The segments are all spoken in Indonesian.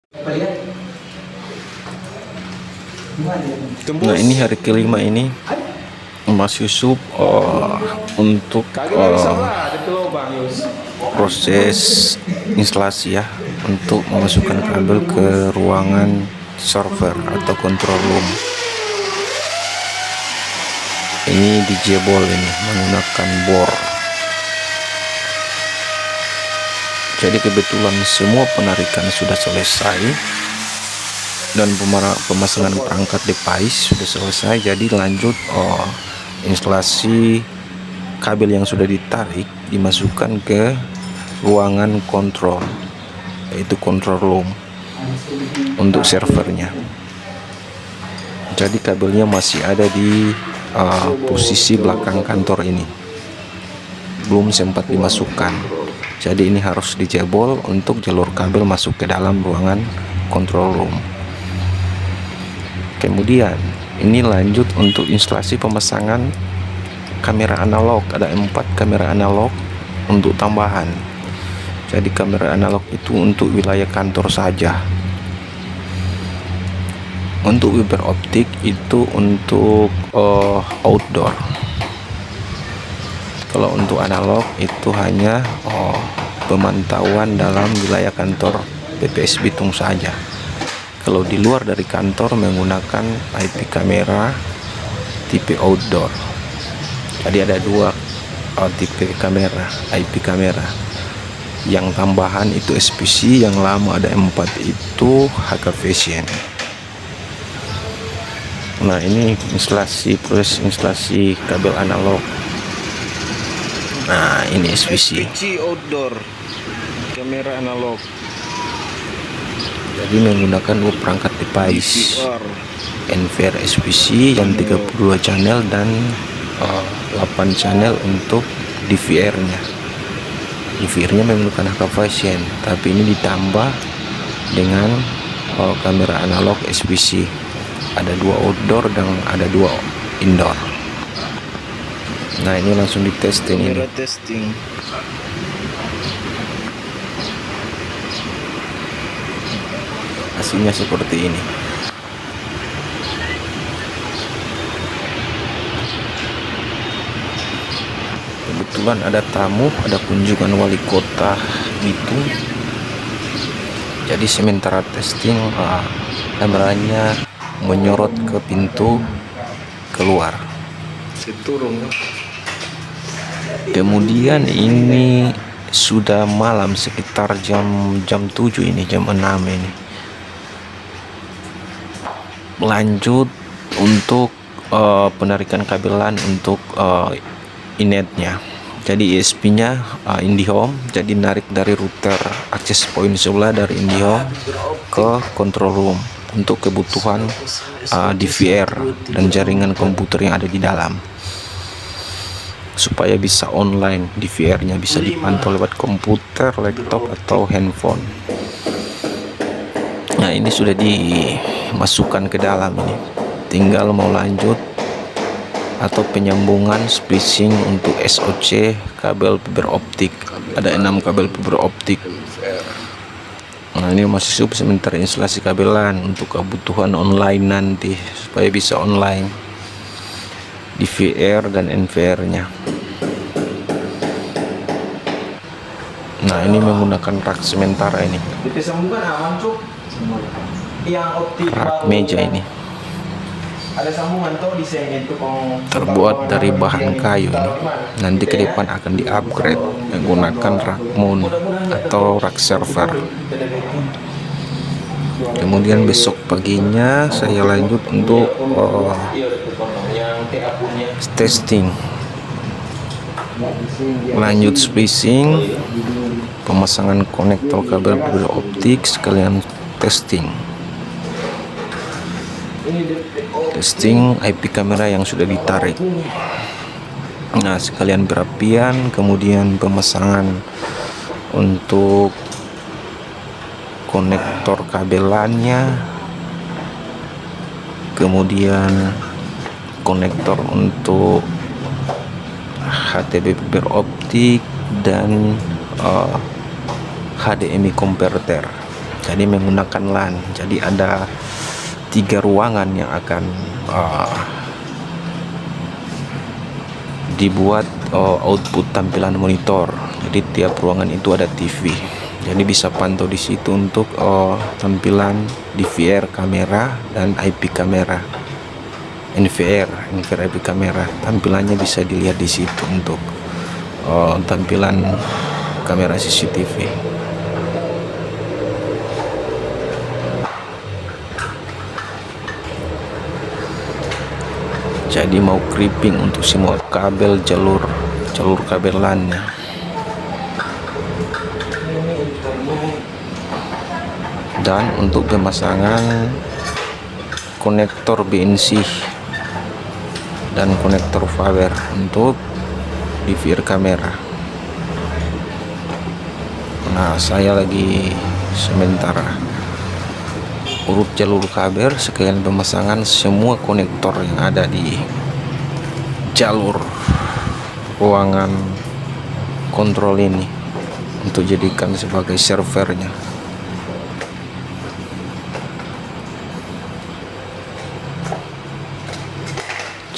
Nah, ini hari kelima ini Mas Yusuf untuk proses instalasi ya, untuk memasukkan kabel ke ruangan server atau control room. Ini dijebol ini menggunakan bor. Jadi kebetulan semua penarikan sudah selesai dan pemasangan perangkat device sudah selesai. Jadi lanjut instalasi kabel yang sudah ditarik dimasukkan ke ruangan kontrol, yaitu control room untuk servernya. Jadi kabelnya masih ada di posisi belakang kantor ini, belum sempat dimasukkan. Jadi ini harus dijebol untuk jalur kabel masuk ke dalam ruangan control room. Kemudian ini lanjut untuk instalasi pemasangan kamera analog. Ada 4 kamera analog untuk tambahan. Jadi kamera analog itu untuk wilayah kantor saja. Untuk fiber optik itu untuk outdoor. Kalau untuk analog itu hanya pemantauan dalam wilayah kantor PPS Bitung saja. Kalau di luar dari kantor menggunakan IP kamera tipe outdoor. Jadi ada 2 tipe kamera, IP kamera. Yang tambahan itu SPC, yang lama ada 4 itu HK Vision. Nah, ini proses instalasi kabel analog. Nah, ini SPC outdoor kamera analog. Jadi menggunakan 2 perangkat device, NVR SPC yang 32 channel dan 8 channel untuk DVR-nya. DVR-nya menggunakan HK Vision, tapi ini ditambah dengan kamera analog SPC. Ada 2 outdoor dan ada 2 indoor. Nah, ini langsung ditesting ini. Hasilnya seperti ini. Kebetulan ada tamu, ada kunjungan wali kota Bitung. Jadi sementara testing kameranya menyorot ke pintu keluar. Kemudian ini sudah malam, sekitar jam 7 ini, jam 6 ini. Lanjut untuk penarikan kabelan untuk inetnya. Jadi ISP-nya IndiHome, jadi narik dari router access point sebelah dari IndiHome ke control room untuk kebutuhan DVR dan jaringan komputer yang ada di dalam, supaya bisa online. DVR-nya bisa dipantau lewat komputer, laptop atau handphone. Nah, ini sudah dimasukkan ke dalam ini. Tinggal mau lanjut atau penyambungan splicing untuk SOC kabel fiber optik. Ada 6 kabel fiber optik. Nah, ini masih sementara instalasi kabelan untuk kebutuhan online nanti, supaya bisa online DVR dan NVR-nya. Nah, ini menggunakan rak sementara ini. Rak meja ini terbuat dari bahan kayu ini. Nanti ke depan akan di-upgrade menggunakan rak mount atau rak server. Kemudian besok paginya saya lanjut untuk testing, lanjut splicing, pemasangan konektor kabel fiber optik, sekalian testing IP kamera yang sudah ditarik. Nah, sekalian perapian, kemudian pemasangan untuk konektor kabelannya, kemudian konektor untuk HTB fiber optik dan HDMI converter. jadi menggunakan LAN. Jadi ada 3 ruangan yang akan dibuat output tampilan monitor. Jadi tiap ruangan itu ada TV, jadi bisa pantau di situ untuk tampilan DVR kamera dan IP kamera. NVR IP kamera tampilannya bisa dilihat di situ untuk tampilan kamera CCTV. Jadi mau crimping untuk semua kabel jalur kabel LAN-nya. Dan untuk pemasangan konektor BNC dan konektor power untuk DVR kamera. Nah, saya lagi sementara urut jalur kabel sekalian pemasangan semua konektor yang ada di jalur ruangan kontrol ini untuk jadikan sebagai servernya.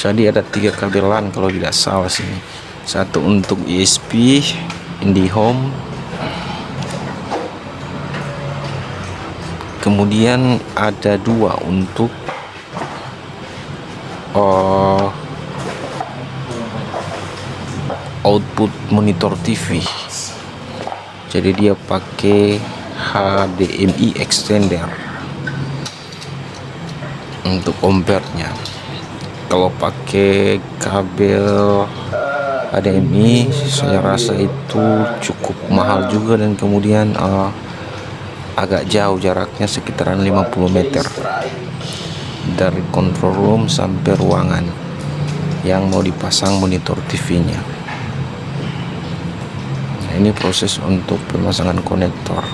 Jadi ada 3 kabel LAN kalau tidak salah sini. Satu untuk ISP IndiHome, kemudian ada 2 untuk output monitor TV. Jadi dia pakai HDMI extender untuk convertnya. Kalau pakai kabel HDMI saya rasa itu cukup mahal juga, dan kemudian agak jauh jaraknya, sekitaran 50 meter dari control room sampai ruangan yang mau dipasang monitor TV-nya. Nah, ini proses untuk pemasangan konektor.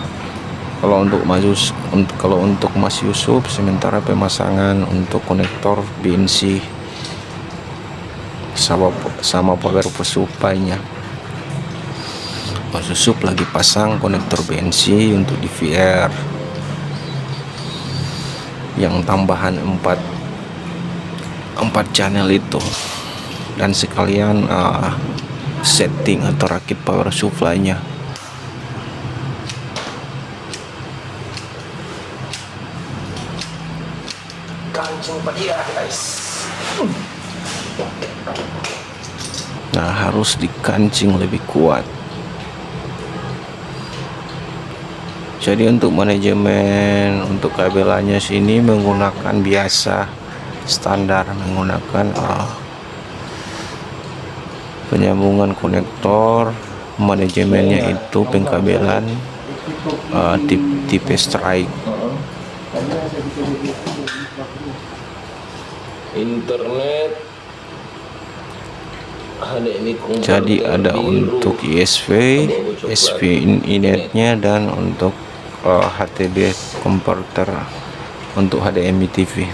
Kalau untuk Mas Yusuf, sementara pemasangan untuk konektor BNC sama power supply-nya. Mas Yusuf lagi pasang konektor BNC untuk DVR yang tambahan 4 channel itu, dan sekalian setting atau rakit power supply-nya. Kancing pedia, guys. Nah, harus dikancing lebih kuat. Jadi untuk manajemen untuk kabelannya sini menggunakan biasa standar, menggunakan penyambungan konektor. Manajemennya itu pengkabelan tipe strike. Internet jadi ada untuk ISP, Inetnya, dan untuk HTB converter untuk HDMI TV.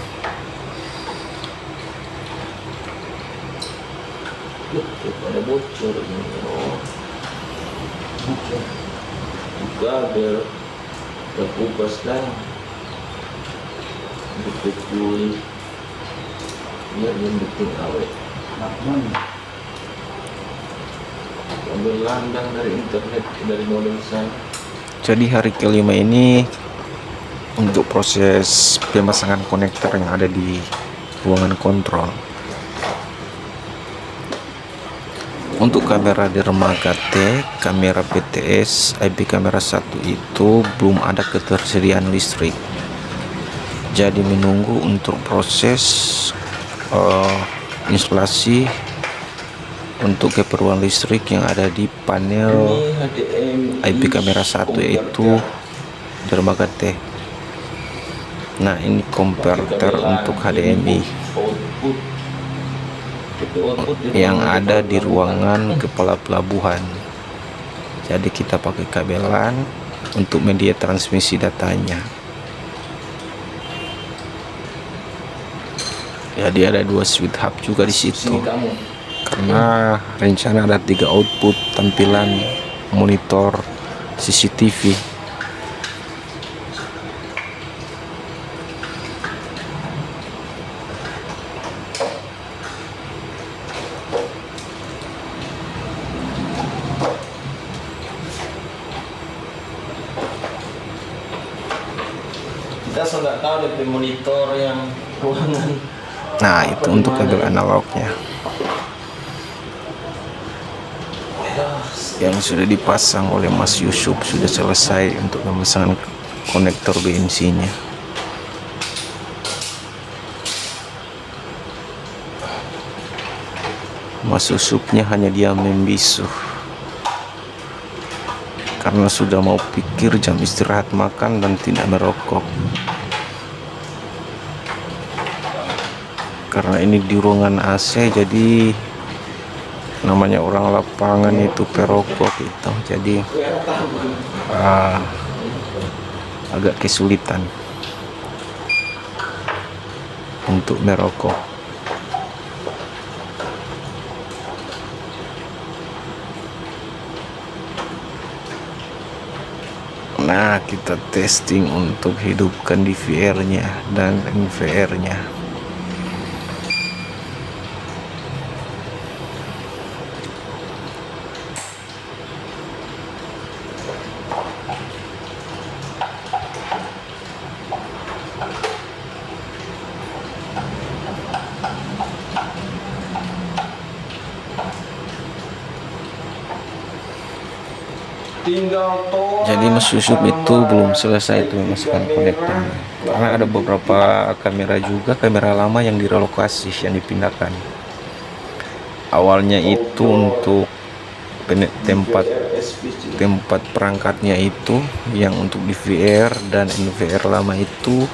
Ada bocor ini. Kabel terkupas dan betul biar mendukung awet. Ambil landang dari internet, dari modem sana. Jadi hari kelima ini untuk proses pemasangan konektor yang ada di ruangan kontrol. Untuk kamera dermaga T, kamera PTS, IP kamera 1 itu belum ada ketersediaan listrik. Jadi menunggu untuk proses instalasi untuk keperluan listrik yang ada di panel IP kamera 1, yaitu dermaga T. Nah, ini konverter untuk HDMI yang ada di ruangan kepala pelabuhan. Jadi kita pakai kabel LAN untuk media transmisi datanya. Jadi ada 2 switch hub juga di situ. Karena rencana ada 3 output tampilan monitor CCTV. Kita sudah tahu dari monitor yang ruangan. Nah, itu untuk kabel analognya yang sudah dipasang oleh Mas Yusuf. Sudah selesai untuk memasang konektor BNC-nya. Mas Yusufnya hanya diam membisu karena sudah mau pikir jam istirahat makan dan tidak merokok. Karena ini di ruangan AC, jadi namanya orang lapangan itu perokok gitu, jadi agak kesulitan untuk merokok. Nah, kita testing untuk hidupkan DVR-nya dan NVR-nya. Jadi Mas Yusuf itu belum selesai itu memasukkan konektor, karena ada beberapa kamera juga, kamera lama yang direlokasi, yang dipindahkan. Awalnya itu untuk tempat perangkatnya itu yang untuk DVR dan NVR lama itu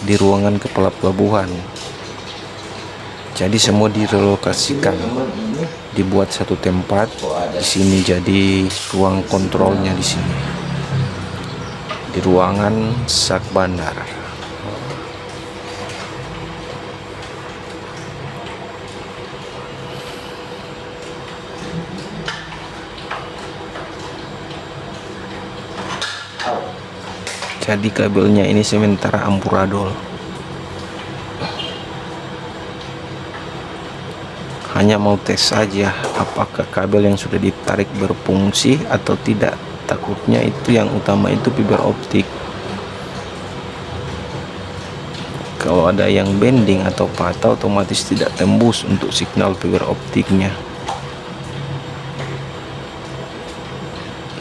di ruangan kepala pelabuhan. Jadi semua direlokasikan, dibuat satu tempat di sini, jadi ruang kontrolnya di sini, di ruangan sak bandar. Jadi kabelnya ini sementara amburadul. Hanya mau tes saja apakah kabel yang sudah ditarik berfungsi atau tidak. Takutnya itu yang utama itu fiber optik. Kalau ada yang bending atau patah, otomatis tidak tembus untuk signal fiber optiknya.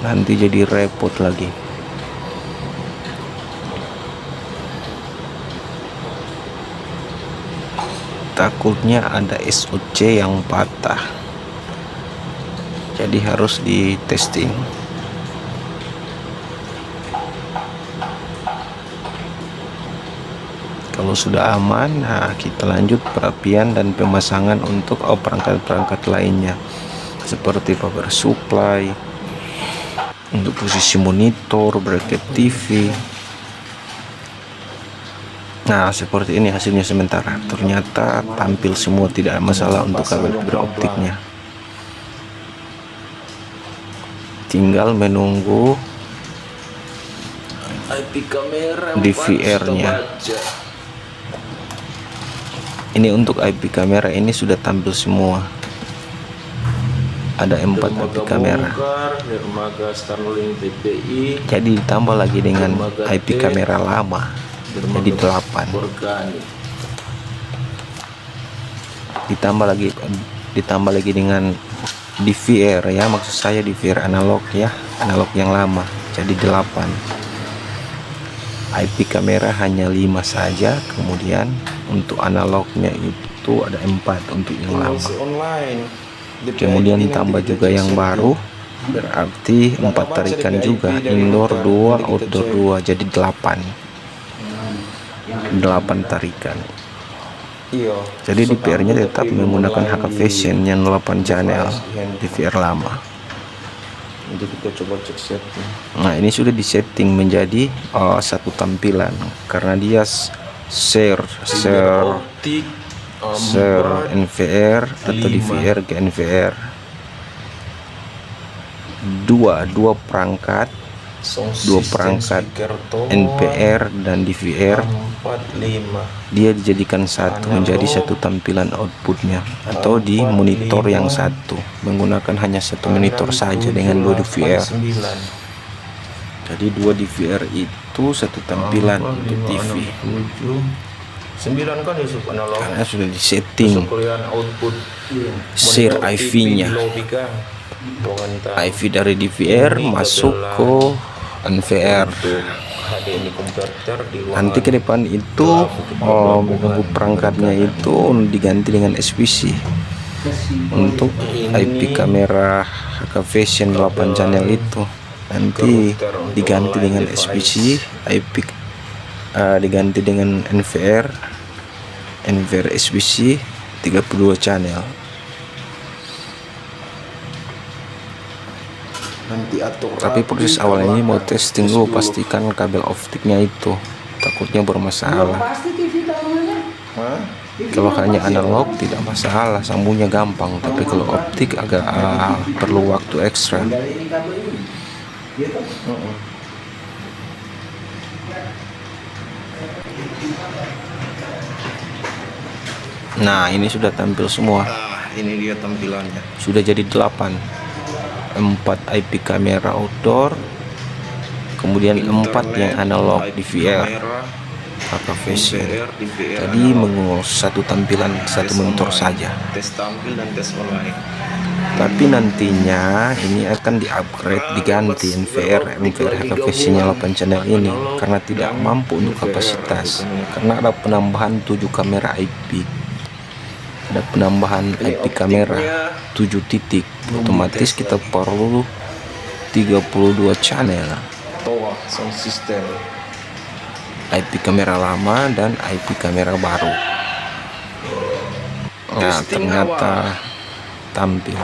Nanti jadi repot lagi. Takutnya ada SOC yang patah, jadi harus di testing. Kalau sudah aman, nah kita lanjut perapian dan pemasangan untuk perangkat-perangkat lainnya seperti power supply, untuk posisi monitor, bracket TV. Nah, seperti ini hasilnya sementara. Ternyata tampil semua, tidak ada masalah untuk kabel fiber optiknya. Tinggal menunggu IP kamera DVR-nya. Ini untuk IP kamera ini sudah tampil semua. Ada 4 IP kamera. Jadi ditambah lagi dengan IP kamera lama. Jadi 8. Ditambah lagi dengan DVR ya, maksud saya DVR analog ya, analog yang lama, jadi 8. IP kamera hanya 5 saja, kemudian untuk analognya itu ada 4 untuk yang lama. Kemudian tambah juga yang baru, berarti 4 tarikan juga, indoor 2, outdoor 2, jadi 8 tarikan. Jadi DVR-nya tetap menggunakan HK Vision yang 8 channel DVR lama. Jadi kita coba cek setting. Nah, ini sudah disetting menjadi satu tampilan karena dia share NVR atau DVR ke NVR. Dua perangkat NVR dan DVR, dia dijadikan satu, menjadi satu tampilan outputnya, atau di monitor yang satu, menggunakan hanya satu monitor saja dengan 2 DVR. Jadi dua DVR itu satu tampilan untuk TV. 9 kan Yusuf analog. Karena sudah disetting Kemudian output share IV-nya. IV dari DVR masuk ke NVR. HDMI converter di luar. Nanti ke depan itu menunggu perangkatnya itu diganti dengan SPC. Untuk IP kamera HK Vision 8 channel itu nanti diganti dengan SPC, IP diganti dengan NVR SPC 32 channel. Nanti atur. Tapi proses awal ini mau testing dulu, pastikan kabel optiknya itu takutnya bermasalah. Kalau hanya analog tidak masalah, sambungnya gampang. Tapi kalau optik agak perlu waktu ekstra. Nah, ini sudah tampil semua. Ini dia tampilannya. Sudah jadi 8. 4 IP kamera outdoor, kemudian 4 yang analog DVR HK Vision. Jadi mengurus satu tampilan satu monitor saja. Tes tampil dan tes online. Tapi nantinya ini akan di-upgrade, diganti NVR HK Vision 8 channel ini karena tidak mampu untuk kapasitas. Karena ada penambahan 7 kamera IP. Ada penambahan IP kamera 7 titik, otomatis kita perlu 32 channel. TOA sound system. IP kamera lama dan IP kamera baru. Nah, ternyata tampil.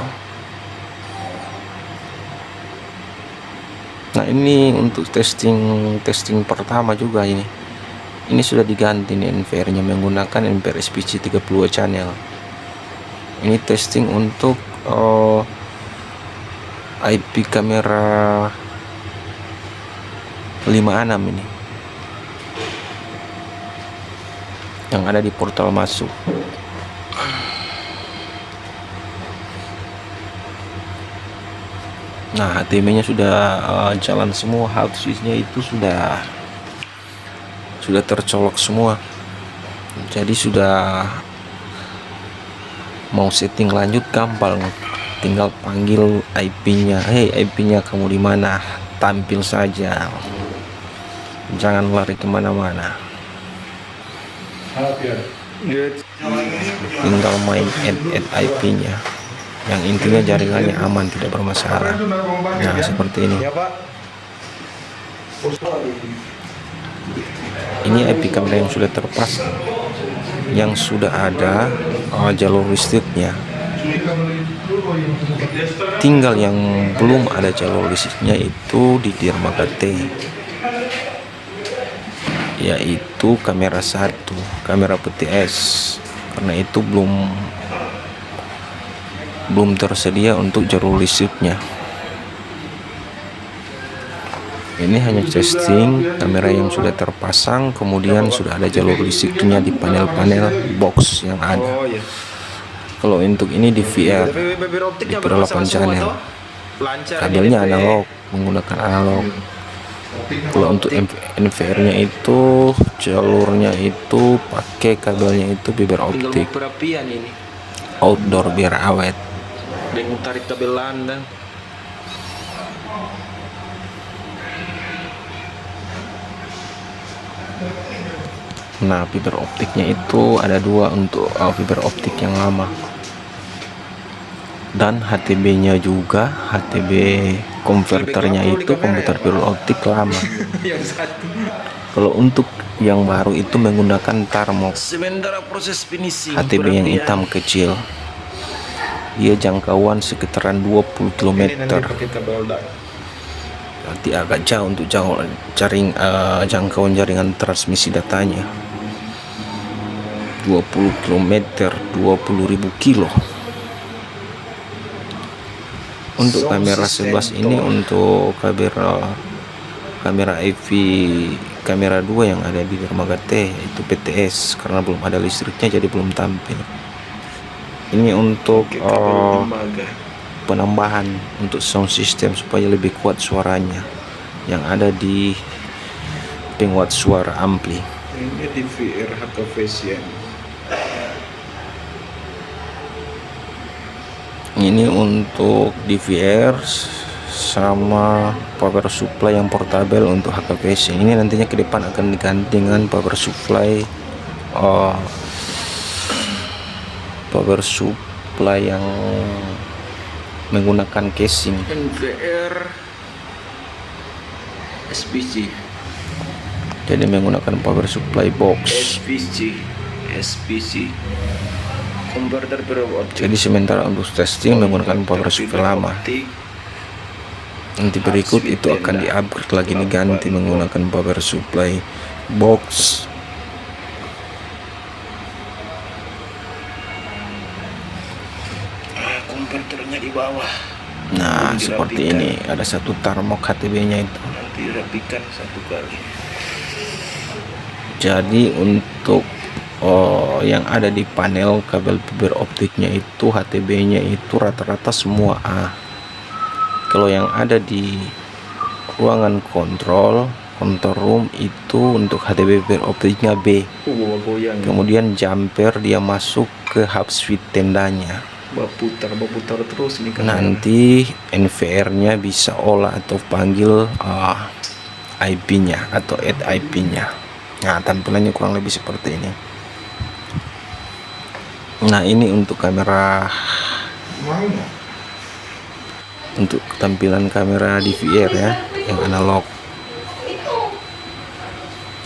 Nah, ini untuk testing pertama juga ini. Ini sudah diganti nih NVR-nya menggunakan NVR SPC 32 channel. Ini testing untuk IP kamera 56 ini yang ada di portal masuk. Nah, HTML-nya sudah jalan semua, hard switch-nya itu sudah tercolok semua. Jadi sudah mau setting lanjut gampang, tinggal panggil IP-nya. Hey, IP-nya kamu di mana? Tampil saja, jangan lari kemana-mana. Tinggal main add IP-nya. Yang intinya jaringannya aman, tidak bermasalah. Nah, seperti ini. Ini IP kamera yang sudah terpasang, yang sudah ada jalur listriknya. Tinggal yang belum ada jalur listriknya itu di dermaga T, yaitu kamera 1, kamera PTS, karena itu belum tersedia untuk jalur listriknya. Ini hanya testing kamera yang sudah terpasang, kemudian sudah ada jalur listriknya di panel-panel box yang ada. Kalau untuk ini DVR 8 channel, kabelnya analog, menggunakan analog. Kalau untuk NVR-nya itu jalurnya itu pakai kabelnya itu fiber optik outdoor biar awet. Dengan tarik kabel London. Nah, fiber optiknya itu ada 2 untuk fiber optik yang lama, dan HTB-nya juga, HTB konverternya itu komputer fiber optik lama. Kalau untuk yang baru itu menggunakan Tarmok. Sementara proses finishing HTB yang hitam kecil, dia jangkauan sekitaran 20 km. Nanti agak jauh untuk jangkauan jaringan transmisi datanya. 20 km, 20.000 kilo. Untuk kamera 11 ini untuk kamera IV kamera 2 yang ada di dermaga T itu PTS, karena belum ada listriknya jadi belum tampil. Ini untuk penambahan untuk sound system supaya lebih kuat suaranya. yang ada di penguat suara ampli. Ini DVR HKVCN. Ini untuk DVR sama power supply yang portable untuk HKVC. Ini nantinya ke depan akan diganti dengan power supply yang menggunakan casing. NVR SPC. Jadi menggunakan power supply box. SPC. Converter beroptik. Jadi sementara untuk testing menggunakan power supply lama. Nanti berikut itu akan di-upgrade lagi, diganti menggunakan power supply box. Konverternya di bawah. Nah, seperti ini. Ada satu tarmok HTB-nya itu. Nanti rapikan satu kali. Jadi untuk yang ada di panel kabel fiber optiknya itu HTB-nya itu rata-rata semua A. Kalau yang ada di ruangan control room itu untuk HTB fiber optiknya B. Kemudian jumper dia masuk ke hub switch tendanya. Berputar terus ini kan. Nanti NVR-nya bisa olah atau panggil IP-nya atau add IP-nya. Nah, tampilannya kurang lebih seperti ini. Nah, ini untuk kamera, untuk tampilan kamera DVR ya, yang analog,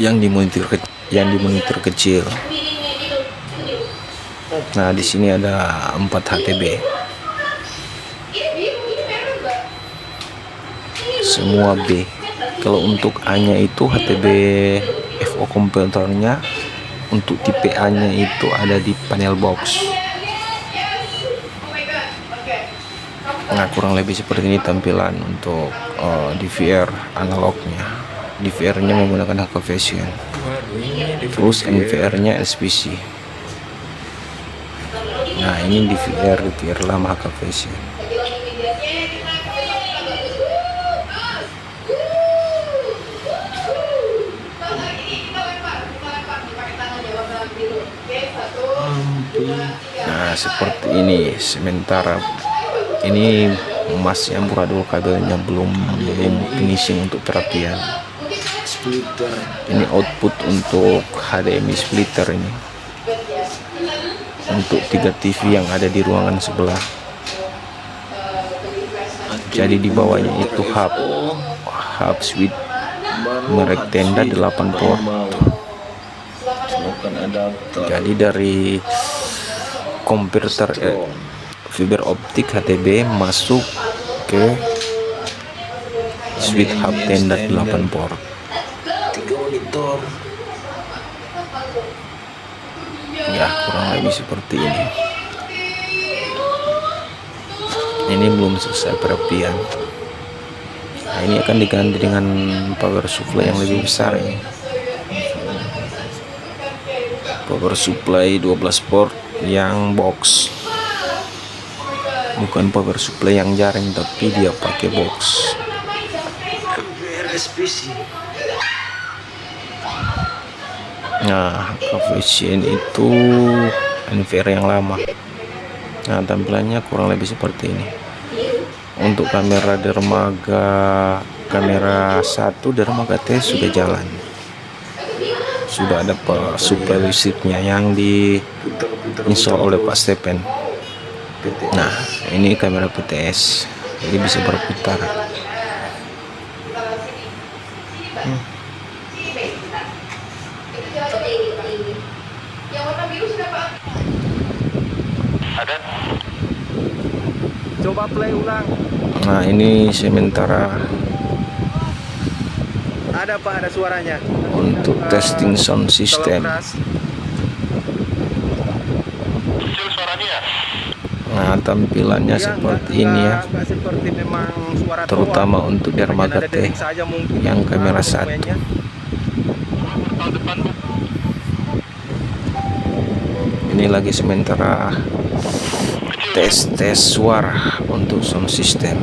yang di monitor kecil. Nah, di sini ada 4 HTB. Semua B. Kalau untuk A-nya itu HTB FO komputernya, untuk tipe A-nya itu ada di panel box. Nah, kurang lebih seperti ini tampilan untuk DVR analognya. DVR-nya menggunakan HKVCN. Terus NVR-nya SPC. Nah, ini DVR lama HKVCN. Nah, seperti ini. Sementara ini emasnya amburadul, kabelnya belum finishing untuk perapian. Ini output untuk HDMI splitter ini untuk 3 TV yang ada di ruangan sebelah. Jadi di bawahnya itu hub switch merek tenda 8 port. Jadi dari konverter fiber optik HTB masuk ke switch hub tenda 8 port. 3 monitor. Ya, kurang lebih seperti ini. Ini belum selesai perapian. Nah, ini akan diganti dengan power supply yang lebih besar ini. Power supply 12 port yang box. Bukan power supply yang jaring, tapi dia pakai box. Nah, HKVCN itu NVR yang lama. Nah, tampilannya kurang lebih seperti ini. Untuk kamera dermaga, kamera 1 dermaga T sudah jalan. Sudah ada supply listriknya yang diinstal oleh Pak Stepen. Nah, ini kamera PTS, jadi bisa berputar. Coba play ulang. Nah, ini sementara Ada Pak, ada suaranya. untuk testing sound system. Nah, tampilannya seperti ini ya, terutama untuk dermaga T yang kamera 1. Ini lagi sementara tes suara untuk sound system.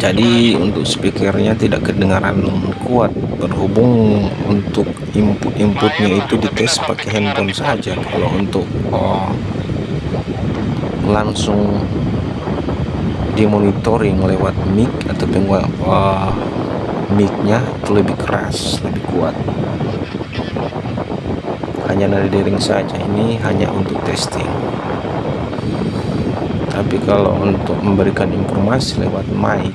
Jadi untuk speakernya tidak kedengaran kuat, berhubung untuk inputnya itu dites pakai handphone saja. Kalau untuk langsung dimonitoring lewat mic atau mic-nya itu lebih keras, lebih kuat. Hanya nada dering saja, ini hanya untuk testing. Tapi kalau untuk memberikan informasi lewat mic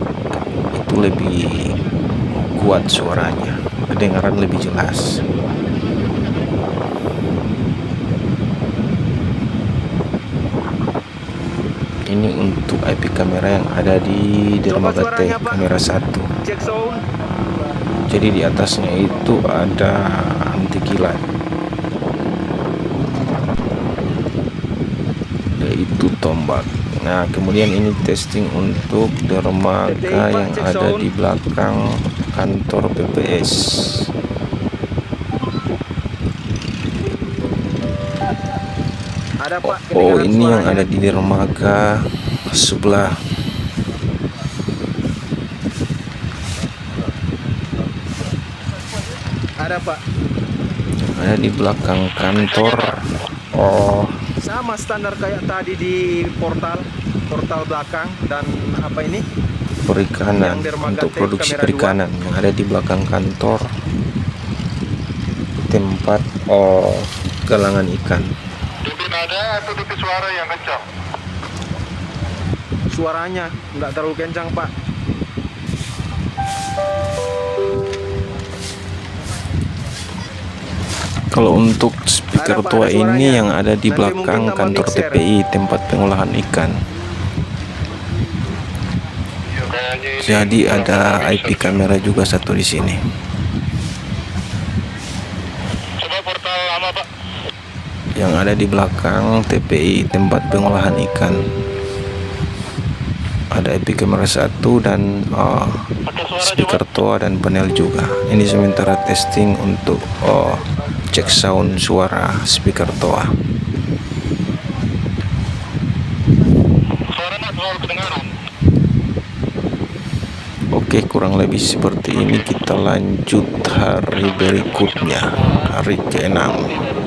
itu lebih kuat suaranya, kedengaran lebih jelas. Ini untuk IP kamera yang ada di dermaga T, kamera 1. Cek sound. Jadi di atasnya itu ada anti kilat, yaitu tombak. Nah, kemudian ini testing untuk dermaga yang ada di belakang kantor PPS. Ada Pak. Oh, kedengaran ini yang suaranya. ada di dermaga sebelah. Ada Pak. Ada di belakang kantor. Oh, Sama standar kayak tadi di portal belakang dan apa ini? perikanan, Yang dermaga untuk T, produksi kamera perikanan yang ada di belakang kantor, tempat galangan ikan. Ada atau lebih suara yang kencang? Suaranya nggak terlalu kencang Pak. Kalau untuk speaker Ada, Pak, tua ada suaranya. ini yang ada di Nanti belakang mungkin tambah kantor mixer. TPI, tempat pengolahan ikan. Jadi ada IP kamera juga satu di sini. Coba portal lama Pak. Yang ada di belakang TPI, tempat pengolahan ikan. Ada IP kamera 1 dan speaker tua dan panel juga. Ini sementara testing untuk cek sound suara speaker tua. Suara nak terlalu kedengaran. Oke, kurang lebih seperti ini. Kita lanjut hari berikutnya, hari ke-6.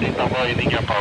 Ditambah ininya Pak.